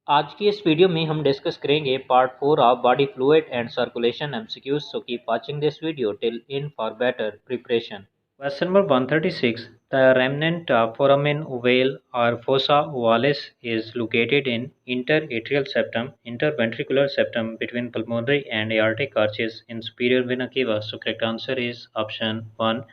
आज की इस वीडियो में हम डिस्कस करेंगे part 4 of body fluid and circulation MCQs, so keep watching this video till in for better preparation. Question number 136. The remnant foramen ovale or fossa ovalis is located in interatrial septum, interventricular septum between pulmonary and aortic arches in superior vena cava. So correct answer is option 1.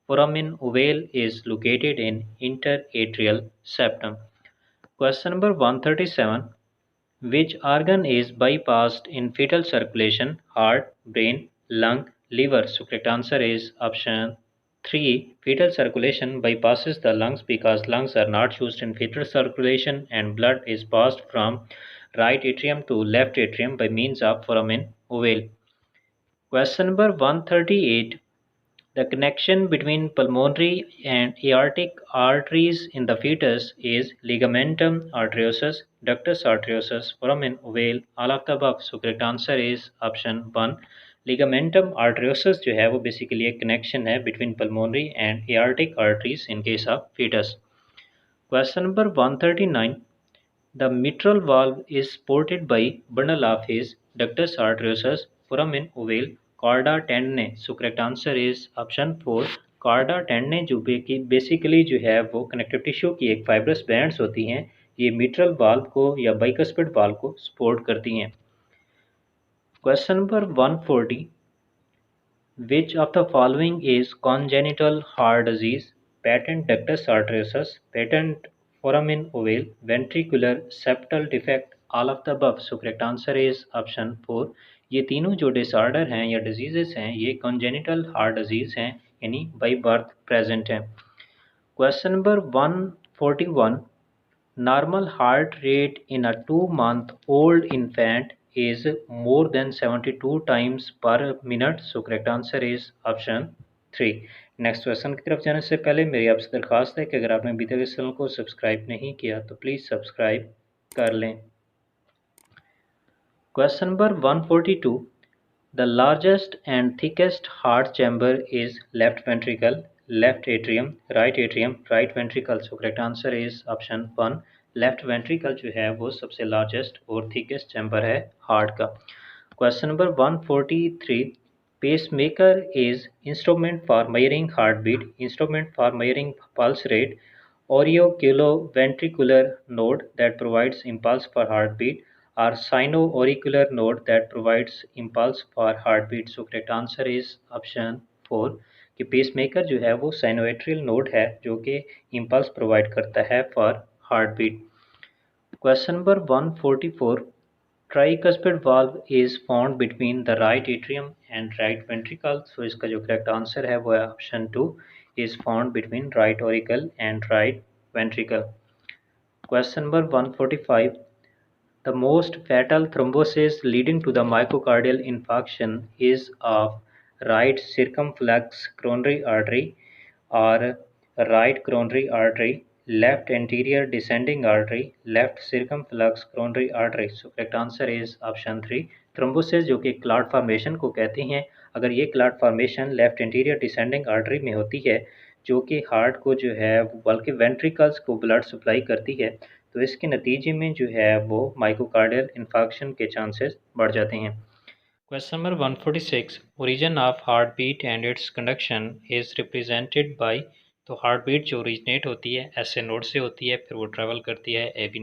Foramen ovale is located in interatrial septum. Question number 137. Which organ is bypassed in fetal circulation? Heart, brain, lung, liver. So correct answer is option 3. Fetal circulation bypasses the lungs because lungs are not used in fetal circulation and blood is passed from right atrium to left atrium by means of foramen ovale. Question number 138. The connection between pulmonary and aortic arteries in the fetus is ligamentum arteriosus, ductus arteriosus, foramen ovale, all of the above. So correct answer is option 1. Ligamentum arteriosus जो है वो basically एक connection है between pulmonary and aortic arteries in case of fetus. Question number 139. The mitral valve is supported by bundle of his ductus arteriosus, foramen ovale, chorda tendineae. So correct answer is option 4. Chorda tendineae जो basically जो है वो connective tissue की एक fibrous bands होती हैं, ये mitral valve को या बाइकस्पिड वाल्व को सपोर्ट करती हैं। Question number 140. Which of the following is congenital heart disease? Patent ductus arteriosus, patent foramen ovale, ventricular septal defect, all of the above. So correct answer is option 4. ये तीनों जो disorder हैं या diseases हैं ये congenital heart disease हैं, यानी by birth present हैं। Question number 141. Normal heart rate in a 2-month-old infant is more than 72 times per minute. So correct answer is option 3. Next question की तरफ जाने से पहले मेरी आपसे दरख्वास्त है कि अगर आपने अभी तक इस चैनल को सब्सक्राइब नहीं किया तो प्लीज़ सब्सक्राइब कर लें। Question number 142. The largest and thickest heart chamber is left ventricle, left atrium, right ventricle. So correct answer is option 1. Left ventricle जो है वो सबसे लार्जेस्ट और थिकेस्ट चैम्बर है हार्ट का। Question number 143. Pacemaker is instrument for measuring heart beat, instrument for measuring pulse rate, auriculoventricular node that provides impulse for heartbeat, or sino-auricular node that provides impulse for heartbeat. So correct answer is option 4 कि pacemaker जो है वो sinoatrial node है जो कि impulse provide करता है for heartbeat. Question number 144. Tricuspid valve is found between the right atrium and right ventricle. So इसका जो करेक्ट आंसर है वो है option 2 is found between right auricle and right ventricle. Question number 145. The most fatal thrombosis leading to the myocardial infarction is of right circumflex coronary artery or right coronary artery, left anterior descending artery, left circumflex coronary artery. So correct answer is option 3. Thrombosis जो कि clot formation को कहते हैं, अगर ये clot formation left anterior descending artery में होती है जो कि हार्ट को जो है बल्कि वेंट्रिकल्स को ब्लड सप्लाई करती है, तो इसके नतीजे में जो है वो माइकोकार्डियल इन्फार्क्शन के चांसेस बढ़ जाते हैं। Question number 146. Origin of heartbeat and its conduction is represented by, तो हार्टबीट जो ओरिजिनेट होती है ऐसे नोड से होती है, फिर वो ट्रैवल करती है एवी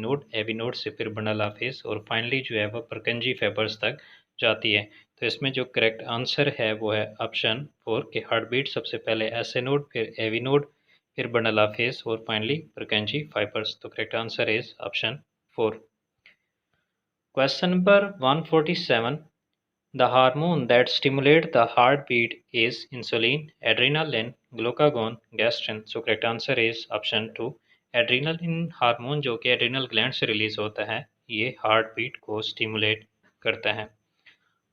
नोड से फिर बंडल ऑफ हिस और फाइनली जो है वो परकंजी फाइबर्स तक जाती है। तो इसमें जो करेक्ट आंसर है वो है ऑप्शन 4 कि हार्टबीट सबसे पहले एसे नोड, फिर एवी नोड, फिर बंडल ऑफ हिस और फाइनली परकंजी फाइबर्स। तो correct answer is option 4. Question number 147. The hormone that stimulate the heartbeat is insulin, adrenaline, glucagon, gastrin. So correct answer is option 2. Adrenaline hormone जो कि adrenal gland से release होता है, ये heart beat को stimulate करता है।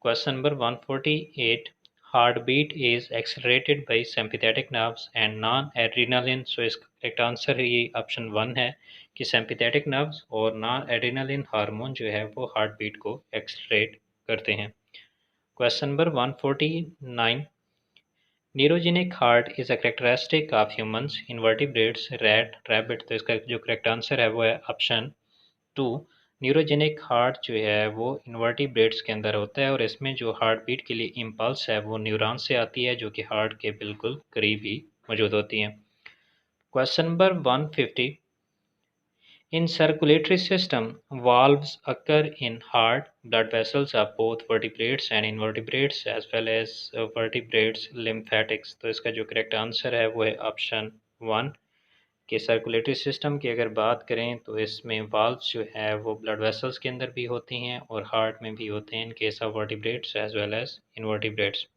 Question number 148. Heart beat is accelerated by sympathetic nerves and non adrenaline. So इसका करेक्ट आंसर ये ऑप्शन 1 है कि सिंपैथेटिक नर्व्स और नॉन एड्रिनलिन हार्मोन जो है वो हार्ट बीट को एक्सेलरेट करते हैं। Question number 149. Neurogenic heart is a characteristic of humans, invertebrates, rat, rabbit. तो इसका जो करेक्ट आंसर है वो है ऑप्शन 2. न्यूरोजेनिक हार्ट जो है वो इन्वर्टिब्रेट्स के अंदर होता है और इसमें जो हार्ट बीट के लिए इम्पल्स है वो न्यूरॉन से आती है जो कि हार्ट के बिल्कुल करीब ही मौजूद होती हैं। Question number 150। In circulatory system, valves occur in heart. Blood vessels of both vertebrates and invertebrates as well as vertebrates lymphatics। तो इसका जो करेक्ट आंसर है वो है ऑप्शन 1 कि सर्कुलेटरी सिस्टम की अगर बात करें तो इसमें वाल्व्स जो है वो ब्लड वेसल्स के अंदर भी होती हैं और हार्ट में भी होते हैं in case of vertebrates as well as invertebrates.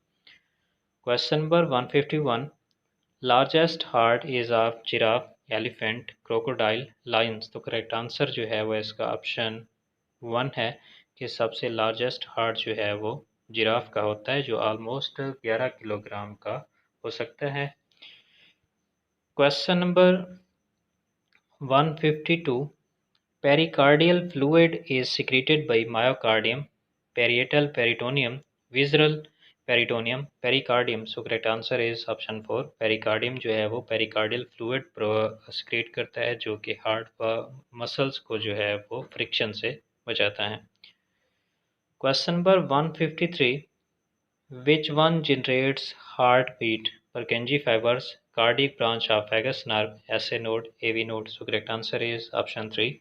Question number 151। Largest heart is of giraffe, elephant, crocodile, lions. तो करेक्ट आंसर जो है वो इसका ऑप्शन 1 है कि सबसे लार्जेस्ट हार्ट जो है वो जिराफ का होता है जो ऑलमोस्ट 11 किलोग्राम का हो सकता है। Question number 152। Pericardial fluid is secreted by myocardium, parietal peritoneum, visceral peritoneum, pericardium। So correct answer is option 4। pericardium जो है वो pericardial fluid secrete करता है जो कि हार्ट व मसल्स को जो है वो फ्रिक्शन से बचाता है। Question number 153। Which one generates heartbeat? Purkinje fibers, cardiac branch of vagus nerve, SA node, AV node। So correct answer is option 3।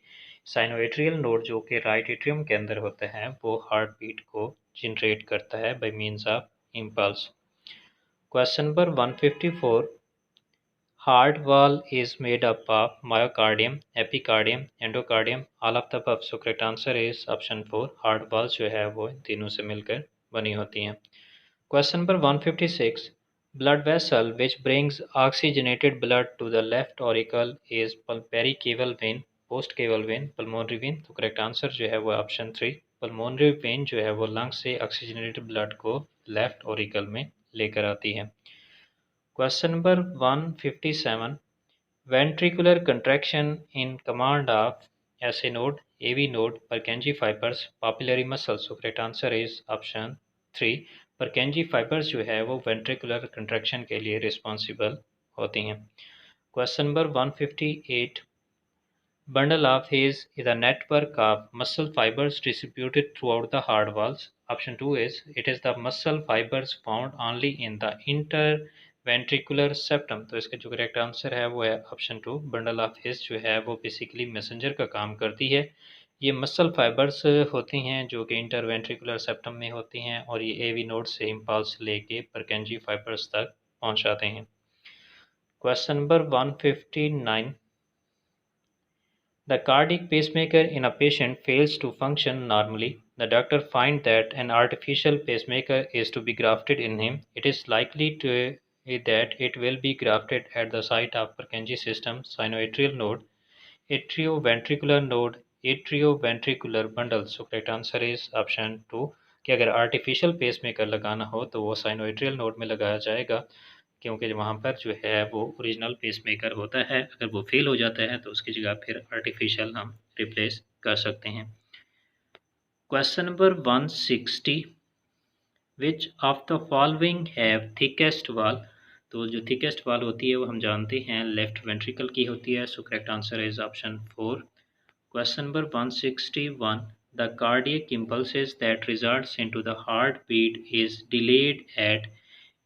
Sinoatrial node जो कि राइट एट्रियम के अंदर होता है वो हार्ट बीट को जनरेट करता है by means of impulse. Question number 154। Heart wall is made up of myocardium, epicardium, endocardium, all of the above. So correct answer is option 4। Heart wall जो है वो इन तीनों से मिलकर बनी होती हैं। Question number 156. Blood vessel which brings oxygenated blood to the left auricle is pericaval vein, postcaval vein, pulmonary vein। तो करेक्ट आंसर जो है वो ऑप्शन 3। पल्मोनरी वेन जो है वो लंग से ऑक्सीजनेटेड ब्लड को लेफ्ट ऑरिकल में लेकर आती है। Question number 157। Ventricular contraction in command of SA node, AV node, Purkinje fibers, papillary muscles। So correct answer is option 3। Purkinje fibers जो है वो ventricular contraction के लिए रिस्पॉन्सिबल होती हैं। Question number 158। Bundle of His is a network of muscle fibers distributed throughout the heart walls. Option 2 is it is the muscle fibers found only in the interventricular septum। तो इसका जो correct answer है वो है option 2। Bundle of his जो है वो basically messenger का काम करती है। ये मसल फाइबर्स होती हैं जो कि इंटरवेंट्रिकुलर सेप्टम में होती हैं और ये एवी नोड से इम्पल्स लेके परकेंजी फाइबर्स तक पहुंचाते हैं। Question number 159। The cardiac pacemaker in a patient fails to function normally. The doctor finds that an artificial pacemaker is to be grafted in him. It is likely that it will be grafted at the site of Purkinje system, sinoatrial node, atrioventricular node, atrioventricular bundle। So correct answer is option 2 कि अगर artificial pacemaker लगाना हो तो वो sinoatrial node में लगाया जाएगा क्योंकि वहाँ पर जो है वो ओरिजिनल पेसमेकर होता है। अगर वो फेल हो जाता है तो उसकी जगह फिर आर्टिफिशियल हम रिप्लेस कर सकते हैं। Question number 160। Which of the following have thickest wall. तो जो थिकेस्ट वॉल होती है वो हम जानते हैं लेफ्ट वेंट्रिकल की होती है। सो correct answer is option 4। Question number 161। The cardiac impulses that results into the heartbeat is delayed at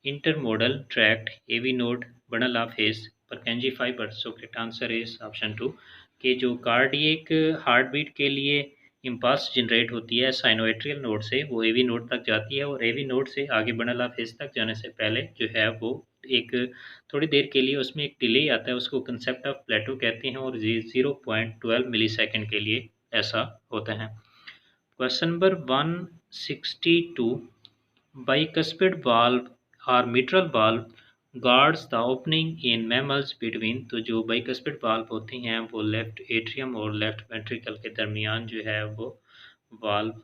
intermodal tract, AV node, bundle of His, Purkinje fiber। So correct answer is option 2 कि जो cardiac heart beat के लिए impulse generate होती है sinoatrial node से वो AV node तक जाती है और एवी नोड से आगे बंडल ऑफ हिस तक जाने से पहले जो है वो एक थोड़ी देर के लिए उसमें एक डिले आता है, उसको कंसेप्ट ऑफ प्लेटो कहते हैं और 0.12 मिली सेकेंड के लिए ऐसा होता है। Question number 162। Bicuspid valve or mitral valve guards the opening in mammals between। तो जो bicuspid valve होती हैं वो लेफ्ट एट्रियम और लेफ्ट वेंट्रिकल के दरमियान जो है वो valve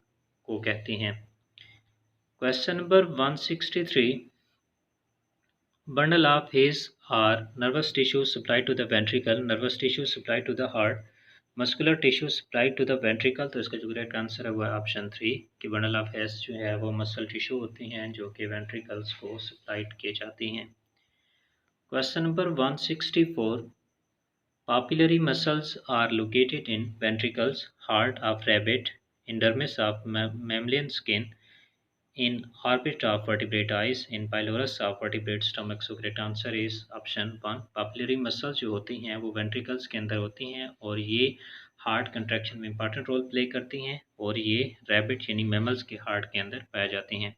को कहती हैं। Question number 163। Bundle of His are nervous tissue supplied to the ventricle, nervous tissue supplied to the heart, muscular tissue supplied to the ventricle. तो इसका जो करेक्ट आंसर है वो है ऑप्शन 3 कि बंडल ऑफ हेस जो है वो मसल टिश्यू होती हैं जो कि वेंट्रिकल्स को सप्लाइड किए जाती हैं। Question number 164। Papillary muscles are located in ventricles, heart of rabbit, in dermis of mammalian skin, in orbit of vertebrate eyes, in pylorus of vertebrate stomach. So correct answer is option 1। Papillary muscles जो होती हैं वो ventricles के अंदर होती हैं और ये हार्ट कंट्रैक्शन में इंपॉर्टेंट रोल प्ले करती हैं और ये रैबिट यानी मैमल्स के हार्ट के अंदर पाई जाती हैं।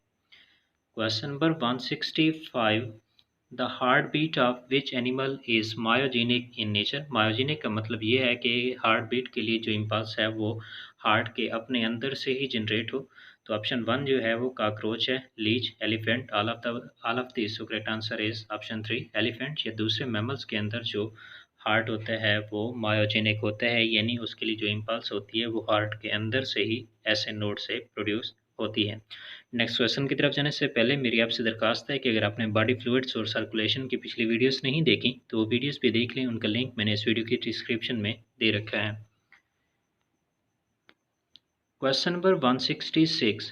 Question number 165, the heart beat of which animal is myogenic in nature. Myogenic का मतलब ये है कि हार्ट बीट के लिए जो इम्पल्स है वो हार्ट के अपने अंदर से ही जनरेट हो। तो ऑप्शन 1 जो है वो काकरोच है, leech, elephant, all of this. So correct answer is option 3 elephant. या दूसरे मैमल्स के अंदर जो हार्ट होता है वो मायोजेनिक होता है, यानी उसके लिए जो इम्पल्स होती है वो हार्ट के अंदर से ही ऐसे नोड से प्रोड्यूस होती है। नेक्स्ट क्वेश्चन की तरफ जाने से पहले मेरी आपसे दरखास्त है कि अगर आपने बॉडी फ्लूइड्स और सर्कुलेशन की पिछली वीडियोस नहीं देखी तो वो वीडियोस भी देख लें, उनका लिंक मैंने इस वीडियो की डिस्क्रिप्शन में दे रखा है। Question number 166,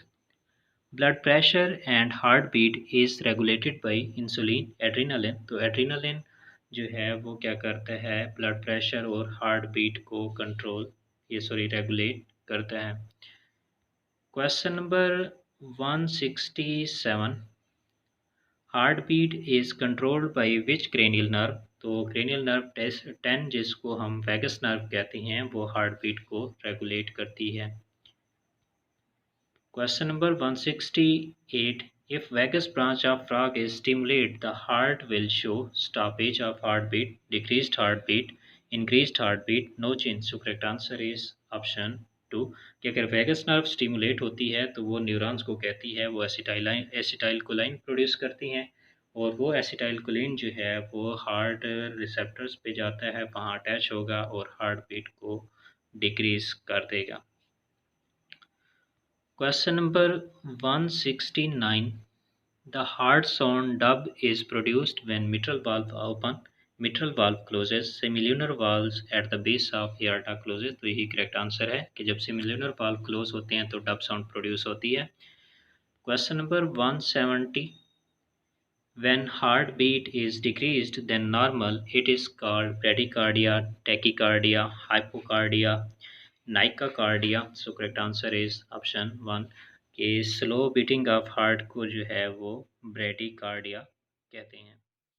blood pressure and heart beat is regulated by insulin, adrenaline. तो एड्रीनालिन जो है वो क्या करता है, ब्लड प्रेशर और हार्ट बीट को रेगुलेट करता है। Question number 167, heart beat is controlled by which cranial nerve. तो क्रेनियल नर्व 10 जिसको हम वैगस नर्व कहते हैं वो हार्ट बीट को रेगुलेट करती है। Question number 168, if vagus branch of frog is stimulated the heart will show stoppage of heartbeat, decreased heartbeat, increased heartbeat, no change। So correct answer is option 2 कि अगर vagus nerve stimulate होती है तो वो neurons को कहती है वो एसिटाइल कोलाइन प्रोड्यूस करती हैं और वो एसिटाइल कोलिन जो है वो हार्ट रिसेप्टर्स पे जाता है, वहाँ अटैच होगा और हार्ट बीट को डिक्रीज कर देगा। Question number 169, the heart sound dub is produced when mitral valve open, mitral valve closes, semilunar valves at the base of aorta closes। तो यही करेक्ट आंसर है कि जब सेमिल्यूनर वाल्व क्लोज होते हैं तो डब साउंड प्रोड्यूस होती है। Question number 170, when heartbeat is decreased than normal it is called bradycardia, tachycardia, hypocardia, नाइकाकार्डिया। So correct answer is option 1 कि स्लो बीटिंग ऑफ हार्ट को जो है वो ब्रेडिकार्डिया कहते हैं।